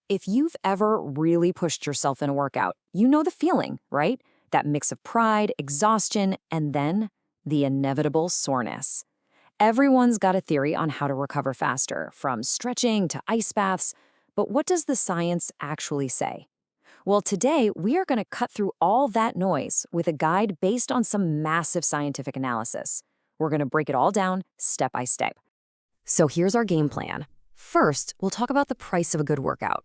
If you've ever really pushed yourself in a workout, you know the feeling, right? That mix of pride, exhaustion, and then the inevitable soreness. Everyone's got a theory on how to recover faster, from stretching to ice baths. But what does the science actually say? Well, today we are going to cut through all that noise with a guide based on some massive scientific analysis. We're going to break it all down step by step. So here's our game plan. First, we'll talk about the price of a good workout.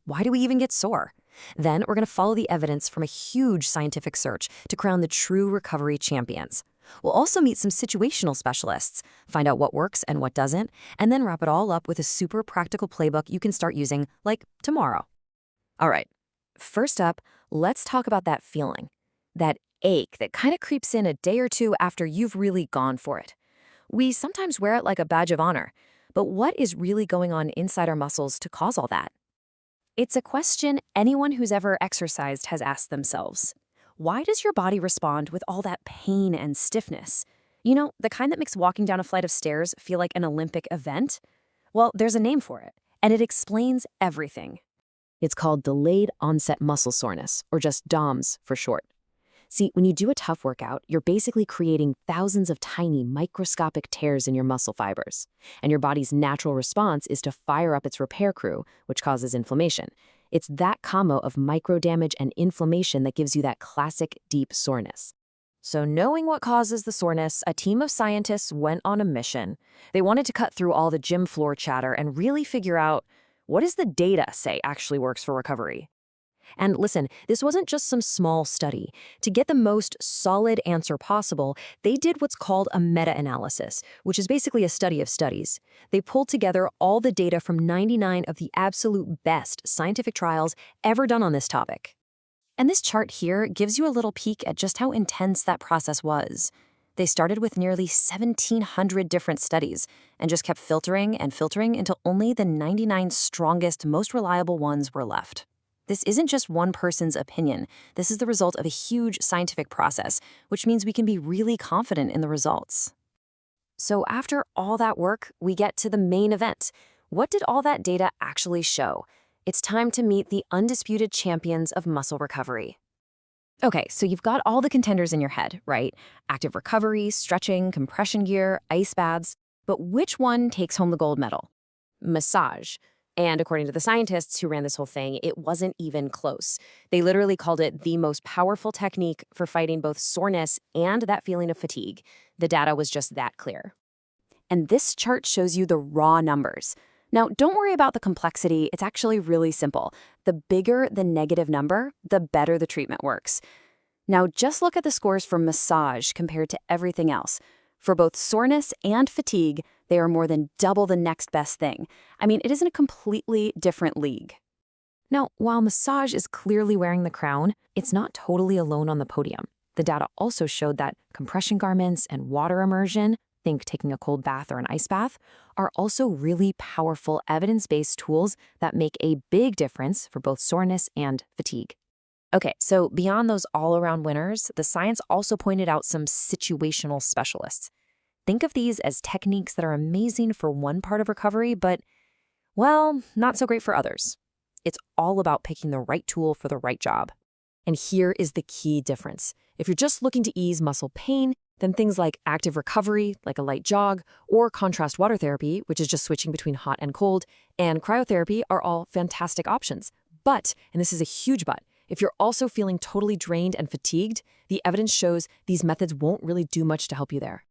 Why do we even get sore? Then we're going to follow the evidence from a huge scientific search to crown the true recovery champions. We'll also meet some situational specialists, find out what works and what doesn't, and then wrap it all up with a super practical playbook you can start using, like tomorrow. All right, first up, let's talk about that feeling. That ache that kind of creeps in a day or two after you've really gone for it. We sometimes wear it like a badge of honor, but what is really going on inside our muscles to cause all that? It's a question anyone who's ever exercised has asked themselves. Why does your body respond with all that pain and stiffness? The kind that makes walking down a flight of stairs feel like an Olympic event? Well, there's a name for it, and it explains everything. It's called delayed onset muscle soreness, or just DOMS for short. See, when you do a tough workout, you're basically creating thousands of tiny microscopic tears in your muscle fibers. And your body's natural response is to fire up its repair crew, which causes inflammation. It's that combo of microdamage and inflammation that gives you that classic deep soreness. So knowing what causes the soreness, a team of scientists went on a mission. They wanted to cut through all the gym floor chatter and really figure out, what does the data say actually works for recovery? And listen, this wasn't just some small study. To get the most solid answer possible, they did what's called a meta-analysis, which is basically a study of studies. They pulled together all the data from 99 of the absolute best scientific trials ever done on this topic. And this chart here gives you a little peek at just how intense that process was. They started with nearly 1,700 different studies and just kept filtering and filtering until only the 99 strongest, most reliable ones were left. This isn't just one person's opinion. This is the result of a huge scientific process, which means we can be really confident in the results. So after all that work, we get to the main event. What did all that data actually show? It's time to meet the undisputed champions of muscle recovery. Okay, so you've got all the contenders in your head, right? Active recovery, stretching, compression gear, ice baths. But which one takes home the gold medal? Massage. And according to the scientists who ran this whole thing, it wasn't even close. They literally called it the most powerful technique for fighting both soreness and that feeling of fatigue. The data was just that clear. And this chart shows you the raw numbers. Now, don't worry about the complexity. It's actually really simple. The bigger the negative number, the better the treatment works. Now, just look at the scores for massage compared to everything else. For both soreness and fatigue, they are more than double the next best thing. I mean, it isn't a completely different league. Now, while massage is clearly wearing the crown, it's not totally alone on the podium. The data also showed that compression garments and water immersion, think taking a cold bath or an ice bath, are also really powerful evidence-based tools that make a big difference for both soreness and fatigue. Okay, so beyond those all-around winners, the science also pointed out some situational specialists. Think of these as techniques that are amazing for one part of recovery, but, well, not so great for others. It's all about picking the right tool for the right job. And here is the key difference. If you're just looking to ease muscle pain, then things like active recovery, like a light jog, or contrast water therapy, which is just switching between hot and cold, and cryotherapy are all fantastic options. But, and this is a huge but, if you're also feeling totally drained and fatigued, the evidence shows these methods won't really do much to help you there.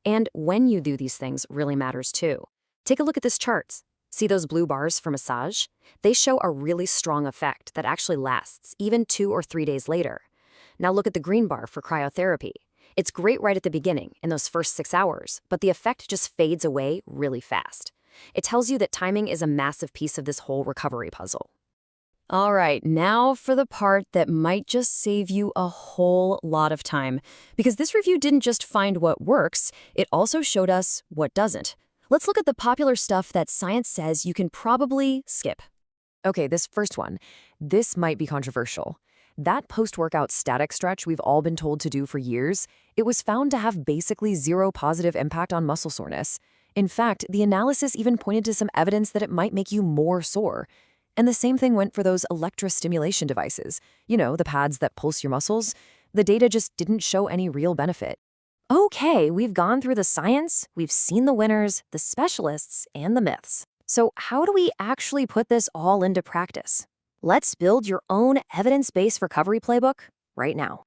And when you do these things really matters too. Take a look at this chart. See those blue bars for massage? They show a really strong effect that actually lasts, even 2 or 3 days later. Now look at the green bar for cryotherapy. It's great right at the beginning, in those first 6 hours, but the effect just fades away really fast. It tells you that timing is a massive piece of this whole recovery puzzle. All right, now for the part that might just save you a whole lot of time. Because this review didn't just find what works, it also showed us what doesn't. Let's look at the popular stuff that science says you can probably skip. Okay, this first one. This might be controversial. That post-workout static stretch we've all been told to do for years, it was found to have basically zero positive impact on muscle soreness. In fact, the analysis even pointed to some evidence that it might make you more sore. And the same thing went for those electrostimulation devices. The pads that pulse your muscles. The data just didn't show any real benefit. Okay, we've gone through the science, we've seen the winners, the specialists, and the myths. So how do we actually put this all into practice? Let's build your own evidence-based recovery playbook right now.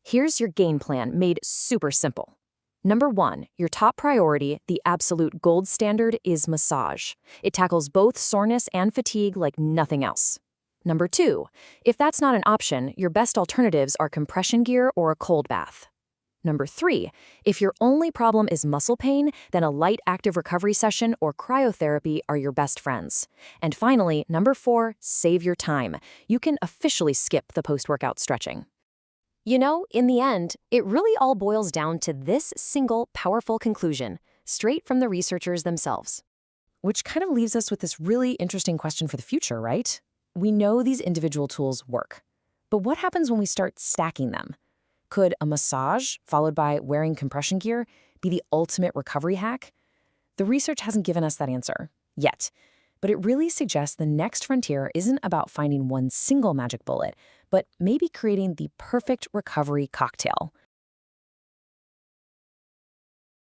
Here's your game plan made super simple. Number 1, your top priority, the absolute gold standard, is massage. It tackles both soreness and fatigue like nothing else. Number 2, if that's not an option, your best alternatives are compression gear or a cold bath. Number 3, if your only problem is muscle pain, then a light active recovery session or cryotherapy are your best friends. And finally, number 4, save your time. You can officially skip the post-workout stretching. In the end, it really all boils down to this single, powerful conclusion, straight from the researchers themselves. Which kind of leaves us with this really interesting question for the future, right? We know these individual tools work, but what happens when we start stacking them? Could a massage, followed by wearing compression gear, be the ultimate recovery hack? The research hasn't given us that answer, yet. But it really suggests the next frontier isn't about finding one single magic bullet, but maybe creating the perfect recovery cocktail.